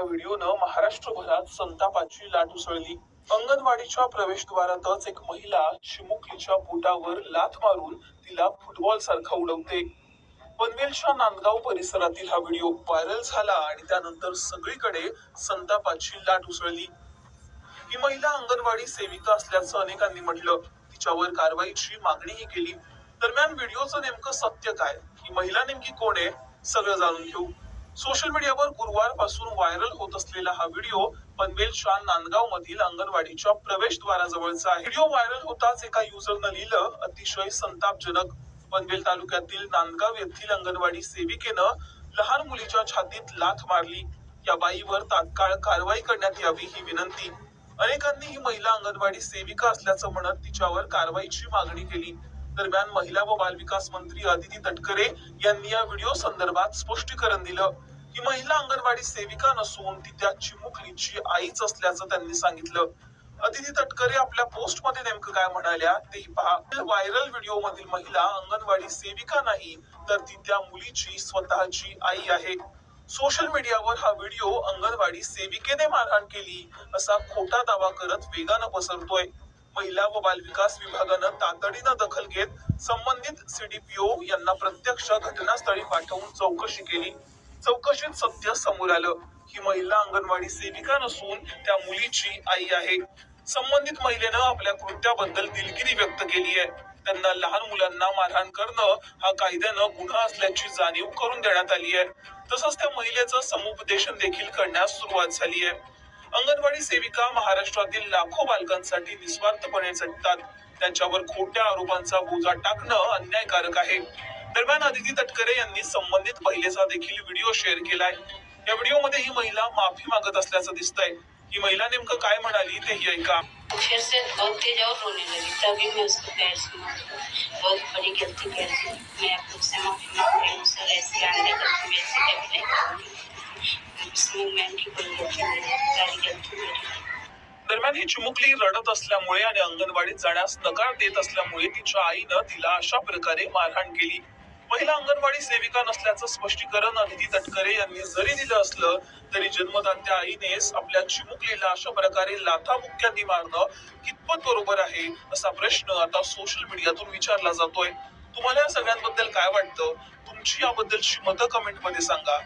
व्हिडिओनं महाराष्ट्रभरात संतापाची लाट उसळली. अंगणवाडीच्या प्रवेशद्वारातच एक महिला चिमुकलीच्या पोटावर लाथ मारून तिला फुटबॉल सारखा उडवते. पनवेलच्या नांदगाव परिसरातील हा व्हिडिओ व्हायरल झाला आणि त्यानंतर सगळीकडे संतापाची लाट उसळली. ही महिला अंगणवाडी सेविका असल्याचं अनेकांनी म्हटलं. तिच्यावर कारवाईची मागणीही केली. दरम्यान व्हिडिओचं नेमकं सत्य काय, ही महिला नेमकी कोण आहे, सगळं जाणून घेऊ. सोशल मीडियावर गुरुवारपासून व्हायरल होत असलेला हा व्हिडिओ पनवेलच्या नांदगाव मधील अंगणवाडीच्या प्रवेशद्वाराजवळचा आहे. व्हिडिओ व्हायरल होताच एका युजरनं लिहिलं, अतिशय संतापजनक. पनवेल तालुक्यातील नांदगाव येथील अंगणवाडी सेविकेनं लहान मुलीच्या छातीत लाथ मारली. या बाईवर तात्काळ कारवाई करण्यात यावी ही विनंती. अनेकांनी ही महिला अंगणवाडी सेविका असल्याचं म्हणत तिच्यावर कारवाईची मागणी केली. दरम्यान महिला व बालविकास मंत्री अदिती तटकरे यांनी या व्हिडिओ संदर्भात स्पष्टीकरण दिलं. ही महिला अंगणवाडी सेविका नसून ती त्या चिमुकलीची आईच असल्याचं त्यांनी सांगितलं. अदिती तटकरे आपल्या पोस्ट मध्ये नेमकं काय म्हणाल्या तेही पहा. व्हायरल व्हिडिओ मधील महिला अंगणवाडी सेविका नाही, तर ती त्या मुलीची स्वतःची आई आहे. सोशल मीडियावर हा व्हिडिओ अंगणवाडी सेविकेने मारहाण केली असा खोटा दावा करत वेगानं पसरतोय. महिला व बालविकास विभागानं तातडीनं दखल घेत संबंधित सीडीपीओ यांना प्रत्यक्ष घटनास्थळी पाठवून चौकशी केली. चौकशीत सत्य समोर आलं. ही महिला अंगणवाडी सेविका नसून त्या मुलीची आई आहे. संबंधित महिलेनं आपल्या कृत्याबद्दल दिलगिरी व्यक्त केली आहे. त्यांना लहान मुलांना मारहाण करणं हा कायद्यानं गुन्हा असल्याची जाणीव करून देण्यात आली आहे. तसंच त्या महिलेचं समुपदेशन देखील करण्यास सुरुवात झाली आहे. अंगणवाडी सेविका महाराष्ट्रातील लाखो बालकांसाठी निस्वार्थपणे झटतात. त्यांच्यावर खोट्या आरोपांचा बोजा टाकणं अन्यायकारक आहे. दरम्यान अदिती तटकरे यांनी संबंधित महिलेचा देखील व्हिडिओ शेअर केलाय. या व्हिडिओमध्ये ही महिला माफी मागत असल्याचं दिसतंय. ही महिला नेमकं काय म्हणाली तेही ऐका. फिर से बहुत तेज और रोने लगी, तभी मैं उसको पैर से मारा। बहुत बड़ी गलती कर दी, मैं खुद से माफी मांग रही हूँ सर। ऐसी आने गलती वैसी कभी नहीं करूँगी। इसमें मैं की कोई गलती नहीं, सारी गलती मेरी। दरम्यान ही चिमुकली रडत असल्यामुळे आणि अंगणवाडीत जाण्यास नकार देत असल्यामुळे तिच्या आईनं तिला अशा प्रकारे मारहाण केली. महिला अंगणवाडी सेविका नसल्याचं स्पष्टीकरण अदिती तटकरे यांनी जरी दिलं असलं तरी जन्मदात्या आईनेच आपल्या चिमुकलीला अशा प्रकारे लाथाबुक्क्यांनी मारणं कितपत बरोबर आहे असा प्रश्न आता सोशल मीडियातून विचारला जातोय. तुम्हाला या सगळ्यांबद्दल काय वाटतं? तुमची याबद्दलची मतं कमेंट मध्ये सांगा.